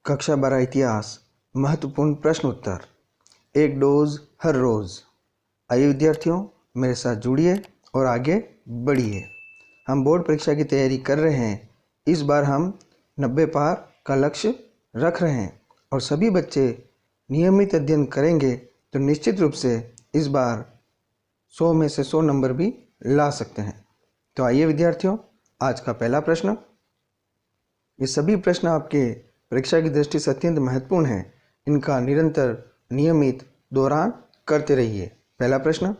कक्षा 12 इतिहास महत्वपूर्ण प्रश्न उत्तर एक डोज हर रोज़। आइए विद्यार्थियों, मेरे साथ जुड़िए और आगे बढ़िए। हम बोर्ड परीक्षा की तैयारी कर रहे हैं। इस बार हम 90 पार का लक्ष्य रख रहे हैं और सभी बच्चे नियमित अध्ययन करेंगे तो निश्चित रूप से इस बार 100 में से 100 नंबर भी ला सकते हैं। तो आइए विद्यार्थियों, आज का पहला प्रश्न। ये सभी प्रश्न आपके परीक्षा की दृष्टि से अत्यंत महत्वपूर्ण है। इनका निरंतर नियमित दोहरान करते रहिए। पहला प्रश्न,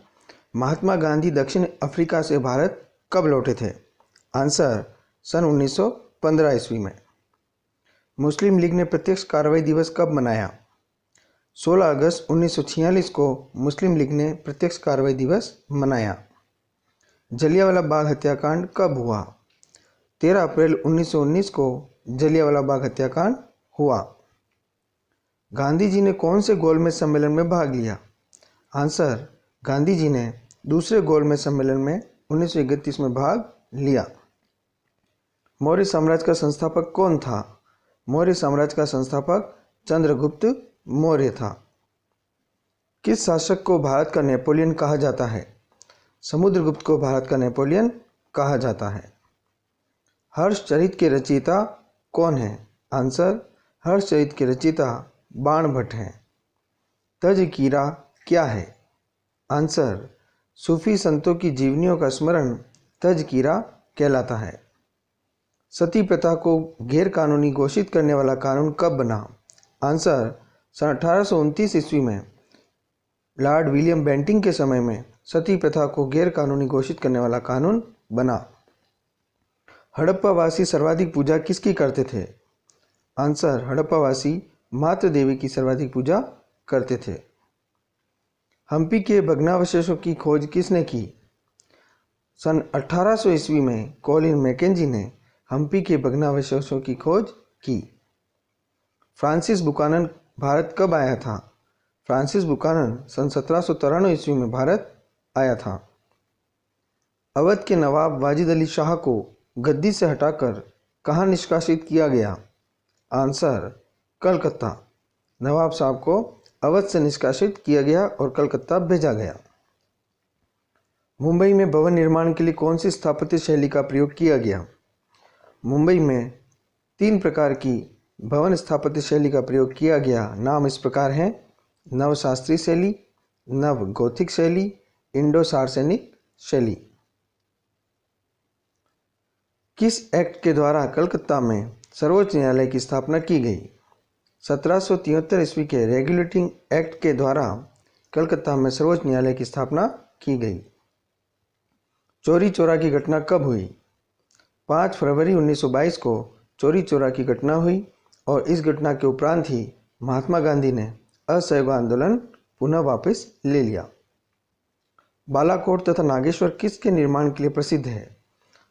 महात्मा गांधी दक्षिण अफ्रीका से भारत कब लौटे थे? आंसर, सन 1915 ईस्वी में। मुस्लिम लीग ने प्रत्यक्ष कार्रवाई दिवस कब मनाया? 16 अगस्त 1946 को मुस्लिम लीग ने प्रत्यक्ष कार्रवाई दिवस मनाया। जलियांवाला बाग हत्याकांड कब हुआ? 13 अप्रैल 1919 को जलियांवाला बाग हत्याकांड हुआ। गांधी जी ने कौन से गोलमेज सम्मेलन में भाग लिया? आंसर, गांधी जी ने दूसरे गोलमेज सम्मेलन में 1931 में भाग लिया। मौर्य साम्राज्य का संस्थापक कौन था? मौर्य साम्राज्य का संस्थापक चंद्रगुप्त मौर्य था। किस शासक को भारत का नेपोलियन कहा जाता है? समुद्रगुप्त को भारत का नेपोलियन कहा जाता है। हर्षचरित के रचयिता कौन है? आंसर, हर्षचरित के रचयिता बाणभट्ट हैं। तज़किरा क्या है? आंसर, सूफी संतों की जीवनियों का स्मरण तज़किरा कहलाता है। सती प्रथा को गैर कानूनी घोषित करने वाला कानून कब बना? आंसर, सन 1829 ईस्वी में लॉर्ड विलियम बेंटिंक के समय में सती प्रथा को गैर कानूनी घोषित करने वाला कानून बना। हड़प्पावासी सर्वाधिक पूजा किसकी करते थे? आंसर, हड़प्पावासी मातृ देवी की सर्वाधिक पूजा करते थे। हम्पी के भग्नावशेषों की खोज किसने की? सन 1800 ईस्वी में कॉलिन मैकेंजी ने हम्पी के भग्नावशेषों की खोज की। फ्रांसिस बुकानन भारत कब आया था? फ्रांसिस बुकानन सन 1793 ईस्वी में भारत आया था। अवध के नवाब वाजिद अली शाह को गद्दी से हटाकर कहाँ निष्कासित किया गया? आंसर, कलकत्ता। नवाब साहब को अवध से निष्कासित किया गया और कलकत्ता भेजा गया। मुंबई में भवन निर्माण के लिए कौन सी स्थापत्य शैली का प्रयोग किया गया? मुंबई में 3 प्रकार की भवन स्थापत्य शैली का प्रयोग किया गया। नाम इस प्रकार हैं: नवशास्त्रीय शैली, नव गोथिक शैली, इंडो सार्सेनिक शैली। किस एक्ट के द्वारा कलकत्ता में सर्वोच्च न्यायालय की स्थापना की गई? 1773 ईस्वी के रेगुलेटिंग एक्ट के द्वारा कलकत्ता में सर्वोच्च न्यायालय की स्थापना की गई। चोरी चौरा की घटना कब हुई? 5 फरवरी 1922 को चोरी चौरा की घटना हुई और इस घटना के उपरांत ही महात्मा गांधी ने असहयोग आंदोलन पुनः वापस ले लिया। बालाकोट तथा नागेश्वर किसके निर्माण के लिए प्रसिद्ध है?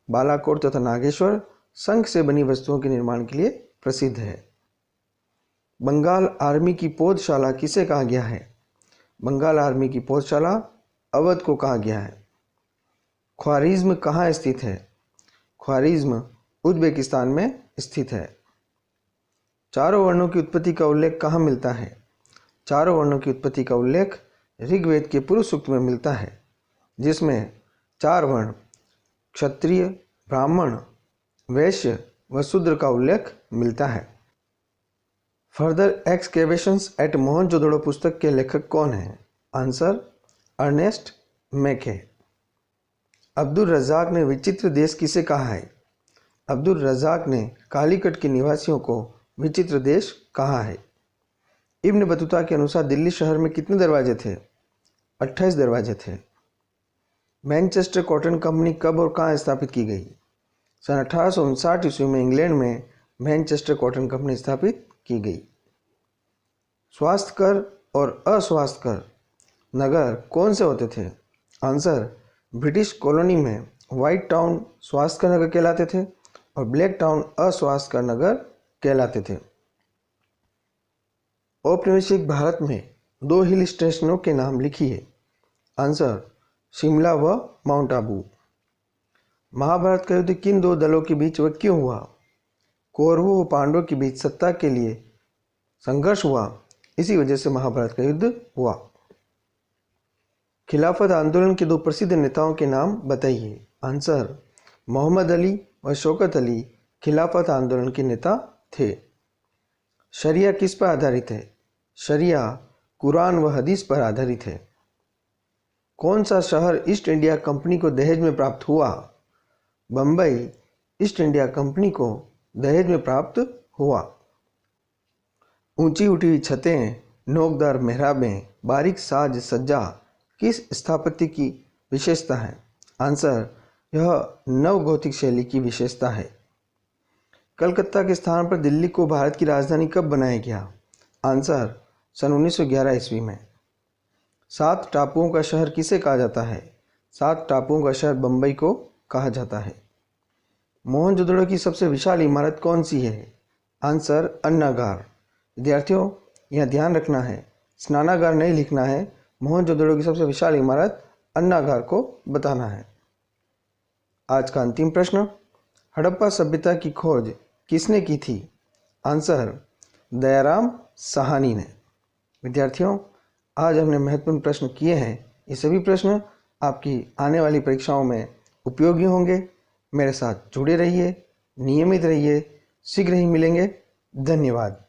बालाकोट तथा नागेश्वर शंख से बनी वस्तुओं के निर्माण के लिए प्रसिद्ध है। बंगाल आर्मी की पौधशाला किसे कहा गया है? बंगाल आर्मी की पौधशाला अवध को कहा गया है। ख्वारिज्म कहाँ स्थित है? ख्वारिज्म उज्बेकिस्तान में स्थित है। चारों वर्णों की उत्पत्ति का उल्लेख कहाँ मिलता है? चारों वर्णों की उत्पत्ति का उल्लेख ऋग्वेद के पुरुष सूक्त में मिलता है, जिसमें 4 वर्ण क्षत्रिय, ब्राह्मण, वैश्य व शूद्र का उल्लेख मिलता है। फर्दर एक्सकेवेशंस एट मोहनजोदड़ो पुस्तक के लेखक कौन हैं? आंसर, अर्नेस्ट मैके। अब्दुल रज़ाक ने विचित्र देश किसे कहा है? अब्दुल रज़ाक ने कालीकट के निवासियों को विचित्र देश कहा है। इब्न बतूता के अनुसार दिल्ली शहर में कितने दरवाजे थे? 28 दरवाजे थे। मैनचेस्टर कॉटन कंपनी कब और कहाँ स्थापित की गई? सन 1859 ईस्वी में इंग्लैंड में मैनचेस्टर कॉटन कंपनी स्थापित की गई। स्वास्थ्य कर और अस्वास्थ्य कर नगर कौन से होते थे? आंसर, ब्रिटिश कॉलोनी में व्हाइट टाउन स्वास्थ्य कर नगर कहलाते थे और ब्लैक टाउन अस्वास्थ्य कर नगर कहलाते थे। औपनिवेशिक भारत में 2 हिल स्टेशनों के नाम लिखिए। आंसर, शिमला व माउंट आबू। महाभारत का युद्ध किन 2 दलों के बीच व क्यों हुआ? कौरवों व पांडवों के बीच सत्ता के लिए संघर्ष हुआ, इसी वजह से महाभारत का युद्ध हुआ। खिलाफत आंदोलन के दो प्रसिद्ध नेताओं के नाम बताइए। आंसर, मोहम्मद अली और शौकत अली खिलाफत आंदोलन के नेता थे। शरिया किस पर आधारित है? शरिया कुरान व हदीस पर आधारित है। कौन सा शहर ईस्ट इंडिया कंपनी को दहेज में प्राप्त हुआ? बम्बई ईस्ट इंडिया कंपनी को दहेज में प्राप्त हुआ। ऊंची उठी हुई छतें, नोकदार मेहराबें, बारीक साज सज्जा किस स्थापत्य की विशेषता है? आंसर, यह नवगोथिक शैली की विशेषता है। कलकत्ता के स्थान पर दिल्ली को भारत की राजधानी कब बनाया गया? आंसर, सन 1911 ईस्वी में। 7 टापुओं का शहर किसे कहा जाता है? 7 टापुओं का शहर बम्बई को कहा जाता है। मोहनजोदड़ो की सबसे विशाल इमारत कौन सी है? आंसर, अन्नागार। विद्यार्थियों, यह ध्यान रखना है, स्नानागार नहीं लिखना है, मोहनजोदड़ो की सबसे विशाल इमारत अन्नागार को बताना है। आज का अंतिम प्रश्न, हड़प्पा सभ्यता की खोज किसने की थी? आंसर, दयाराम साहनी ने। विद्यार्थियों, आज हमने महत्वपूर्ण प्रश्न किए हैं। ये सभी प्रश्न आपकी आने वाली परीक्षाओं में उपयोगी होंगे। मेरे साथ जुड़े रहिए, नियमित रहिए। शीघ्र ही मिलेंगे। धन्यवाद।